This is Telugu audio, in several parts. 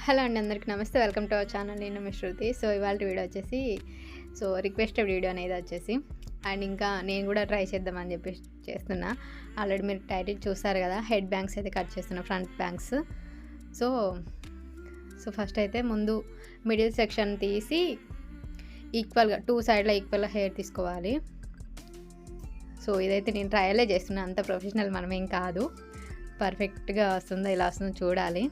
హలో అండి, అందరికీ నమస్తే. Welcome to our channel. నేను మీ శృతి. సో ఇవాళ వీడియో వచ్చేసి రిక్వెస్టెడ్ వీడియో అనేది వచ్చేసి అండ్ ఇంకా నేను కూడా ట్రై చేద్దామని చెప్పి చేస్తున్నా. ఆల్రెడీ మీరు టైటిల్ చూసారు కదా, హెడ్ బ్యాంగ్స్ అయితే కట్ చేస్తున్నా, ఫ్రంట్ బ్యాంగ్స్. సో ఫస్ట్ అయితే ముందు మిడిల్ సెక్షన్ తీసి ఈక్వల్గా టూ సైడ్లో ఈక్వల్గా హెయిర్ తీసుకోవాలి. సో ఇదైతే నేను ట్రయలే చేస్తున్నా, అంత ప్రొఫెషనల్ మనమేం కాదు. పర్ఫెక్ట్గా వస్తుందో ఇలా వస్తుందో చూడాలి.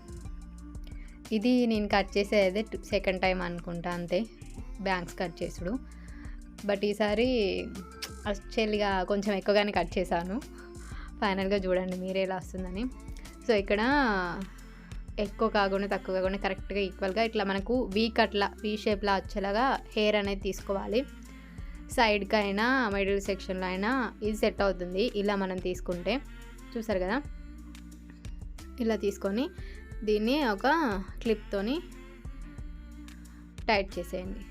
ఇది నేను కట్ చేసేది సెకండ్ టైం అనుకుంటా, అంతే బ్యాంగ్స్ కట్ చేసుడు. బట్ ఈసారి యాక్చువల్గా కొంచెం ఎక్కువగానే కట్ చేశాను. ఫైనల్గా చూడండి మీరే ఎలా వస్తుందని. సో ఇక్కడ ఎక్కువ కాకుండా తక్కువ కాకుండా కరెక్ట్గా ఈక్వల్గా ఇట్లా మనకు వీ షేప్లా వచ్చేలాగా హెయిర్ అనేది తీసుకోవాలి. సైడ్కి అయినా మిడిల్ సెక్షన్లో అయినా ఇది సెట్ అవుతుంది ఇలా మనం తీసుకుంటే. చూసారు కదా, ఇలా తీసుకొని దీన్ని ఒక క్లిప్తోని టైట్ చేసేయండి.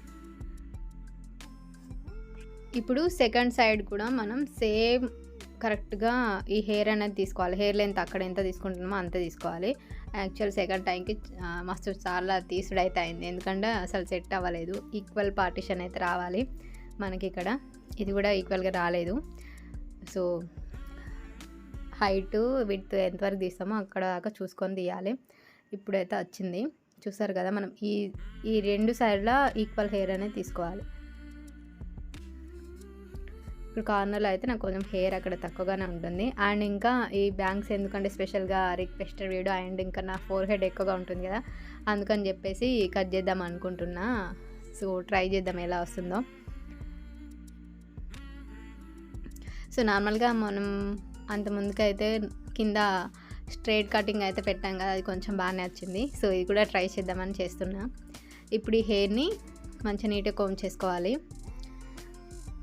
ఇప్పుడు సెకండ్ సైడ్ కూడా మనం సేమ్ కరెక్ట్గా ఈ హెయిర్ అనేది తీసుకోవాలి. హెయిర్ లెంత్ అక్కడ ఎంత తీసుకుంటున్నామో అంతే తీసుకోవాలి. యాక్చువల్ సెకండ్ టైంకి మస్తు చాలా తీసుడైతే అయింది, ఎందుకంటే అసలు సెట్ అవ్వలేదు. ఈక్వల్ పార్టిషన్ అయితే రావాలి మనకి. ఇక్కడ ఇది కూడా ఈక్వల్గా రాలేదు. సో హైట్ విడ్త్ ఎంతవరకు తీస్తామో అక్కడ దాకా చూసుకొని తీయాలి. ఇప్పుడైతే వచ్చింది, చూసారు కదా. మనం ఈ రెండు సైడ్ల ఈక్వల్ హెయిర్ అనేది తీసుకోవాలి. ఇప్పుడు కార్నర్లో అయితే నాకు కొంచెం హెయిర్ అక్కడ తక్కువగానే ఉంటుంది. అండ్ ఇంకా ఈ బ్యాంగ్స్ ఎందుకంటే స్పెషల్గా రిక్వెస్టెడ్ వీడియో, అండ్ ఇంకా నా ఫోర్ హెడ్ ఎక్కువగా ఉంటుంది కదా, అందుకని చెప్పేసి కట్ చేద్దాం అనుకుంటున్నా. సో ట్రై చేద్దాం ఎలా వస్తుందో. సో నార్మల్గా మనం అంత ముందుకైతే కింద స్ట్రైట్ కటింగ్ అయితే పెట్టాం కదా, అది కొంచెం బాగానే వచ్చింది. సో ఇది కూడా ట్రై చేద్దామని చేస్తున్నా. ఇప్పుడు ఈ హెయిర్ని మంచిగా నీట్గా కోమ్ చేసుకోవాలి.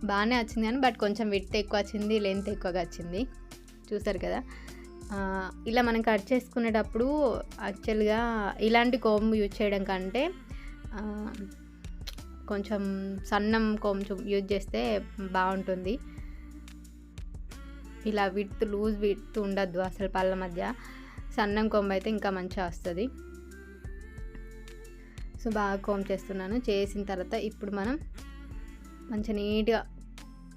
బాగానే వచ్చింది కానీ బట్ కొంచెం విడ్త్ ఎక్కువ వచ్చింది, లెంత్ ఎక్కువగా వచ్చింది. చూసారు కదా. ఇలా మనం కట్ చేసుకునేటప్పుడు యాక్చువల్గా ఇలాంటి కోమ్ యూజ్ చేయడం కంటే కొంచెం సన్నం కోమ్ యూజ్ చేస్తే బాగుంటుంది. ఇలా లూజ్ విడ్త్ ఉండద్దు అసలు పళ్ళ మధ్య. సన్నం కొమ్మ అయితే ఇంకా మంచిగా వస్తుంది. సో బాగా కోమ్ చేస్తున్నాను. చేసిన తర్వాత ఇప్పుడు మనం మంచిగా నీట్గా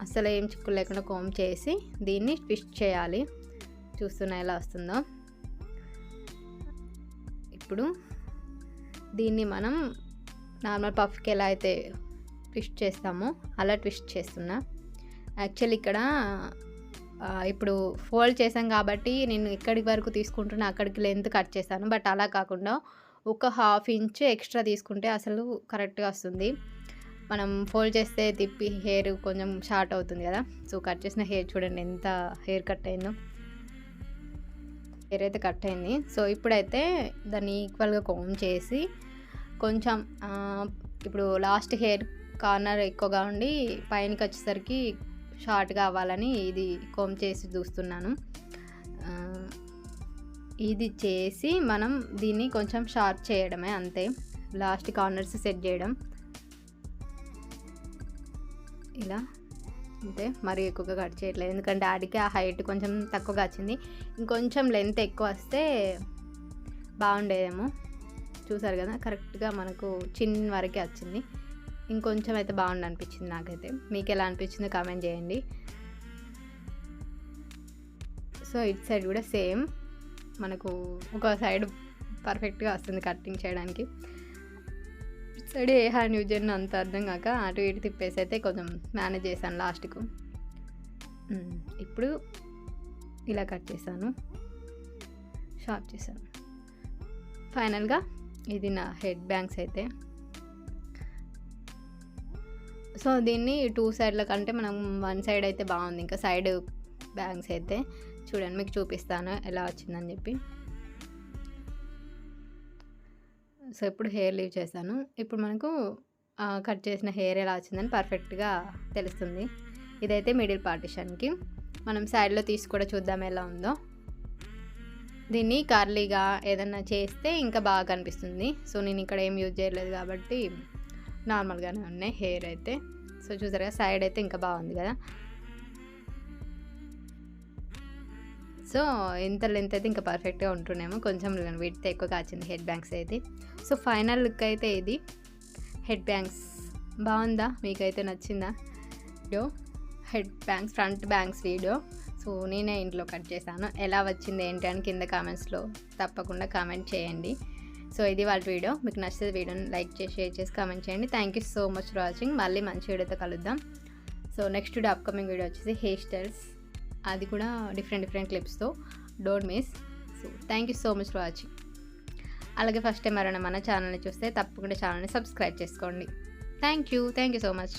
అసలు ఏం చిక్కులు లేకుండా కోమ్ చేసి దీన్ని ట్విస్ట్ చేయాలి. చూస్తున్నా ఎలా వస్తుందో. ఇప్పుడు దీన్ని మనం నార్మల్ పఫ్కి ఎలా అయితే ట్విస్ట్ చేస్తామో అలా ట్విస్ట్ చేస్తున్నా. యాక్చువల్లీ ఇక్కడ ఇప్పుడు ఫోల్డ్ చేసాం కాబట్టి నేను ఎక్కడి వరకు తీసుకుంటున్నా అక్కడికి లెంత్ కట్ చేశాను. బట్ అలా కాకుండా ఒక ½ ఇంచ్ ఎక్స్ట్రా తీసుకుంటే అసలు కరెక్ట్గా వస్తుంది. మనం ఫోల్డ్ చేస్తే తిప్పి హెయిర్ కొంచెం షార్ట్ అవుతుంది కదా. సో కట్ చేసిన హెయిర్ చూడండి ఎంత హెయిర్ కట్ అయిందో. హెయిర్ అయితే కట్ అయింది. సో ఇప్పుడైతే దాన్ని ఈక్వల్గా కోమ్ చేసి కొంచెం ఇప్పుడు లాస్ట్ హెయిర్ కార్నర్ ఎక్కువగా ఉండి పైనకి వచ్చేసరికి షార్ట్గా అవ్వాలని ఇది కోమ్ చేసి చూస్తున్నాను. ఇది చేసి మనం దీన్ని కొంచెం షార్ప్ చేయడమే, అంతే. లాస్ట్ కార్నర్స్ సెట్ చేయడం ఇలా, అంతే. మరీ ఎక్కువగా కట్ చేయట్లేదు, ఎందుకంటే ఆడికి ఆ హైట్ కొంచెం తక్కువగా వచ్చింది. ఇంకొంచెం లెంత్ ఎక్కువ వస్తే బాగుండేదేమో. చూసారు కదా, కరెక్ట్గా మనకు చిన్న వరకే వచ్చింది. ఇంకొంచెం అయితే బాగుండి అనిపించింది నాకైతే. మీకు ఎలా అనిపించిందో కామెంట్ చేయండి. సో ఇటు సైడ్ కూడా సేమ్ మనకు ఒక సైడ్ పర్ఫెక్ట్గా వస్తుంది కటింగ్ చేయడానికి. ఇటు సైడ్ ఏ హ్యాండ్ యూజ్ చేయడం అంత అర్థం కాక అటు ఇటు తిప్పేసి అయితే కొంచెం మేనేజ్ చేశాను లాస్ట్కు. ఇప్పుడు ఇలా కట్ చేశాను, షార్ప్ చేశాను. ఫైనల్గా ఇది నా హెడ్ బ్యాంగ్స్ అయితే. సో దీన్ని టూ సైడ్ల కంటే మనం వన్ సైడ్ అయితే బాగుంది. ఇంకా సైడ్ బ్యాంగ్స్ అయితే చూడండి, మీకు చూపిస్తాను ఎలా వచ్చిందని చెప్పి. సో ఇప్పుడు హెయిర్ లీవ్ చేశాను. ఇప్పుడు మనకు కట్ చేసిన హెయిర్ ఎలా వచ్చిందని పర్ఫెక్ట్గా తెలుస్తుంది. ఇదైతే మిడిల్ పార్టిషన్కి. మనం సైడ్లో తీసి కూడా చూద్దాం ఎలా ఉందో. దీన్ని కర్లీగా ఏదన్నా చేస్తే ఇంకా బాగా కనిపిస్తుంది. సో నేను ఇక్కడ ఏం యూజ్ చేయలేదు కాబట్టి నార్మల్గానే ఉన్నాయి హెయిర్ అయితే. సో చూసారు కదా, సైడ్ అయితే ఇంకా బాగుంది కదా. సో ఇంత లెంత్ అయితే ఇంకా పర్ఫెక్ట్గా ఉంటుండేమో, కొంచెం వీటితో ఎక్కువ కాచింది హెడ్ బ్యాంగ్స్ అయితే. సో ఫైనల్ లుక్ అయితే ఇది హెడ్ బ్యాంగ్స్. బాగుందా? మీకైతే నచ్చిందా video? Head bangs, front bangs video. So నేనే ఇంట్లో కట్ చేశాను. ఎలా వచ్చింది ఏంటి అని కింద కామెంట్స్లో తప్పకుండా కామెంట్ చేయండి. సో ఇది వాళ్ళ వీడియో. మీకు నచ్చితే వీడియోని లైక్ చేసి, షేర్ చేసి, కామెంట్ చేయండి. Thank you so much for watching. మళ్ళీ మంచి వీడియోతో కలుద్దాం. So next video, upcoming video వచ్చేసి హెయిర్ స్టైల్స్, అది కూడా డిఫరెంట్ క్లిప్స్తో. Don't miss. So thank you so much for watching. అలాగే ఫస్ట్ టైం ఎవరైనా మన ఛానల్ని చూస్తే తప్పకుండా ఛానల్ని సబ్స్క్రైబ్ చేసుకోండి. Thank you so much.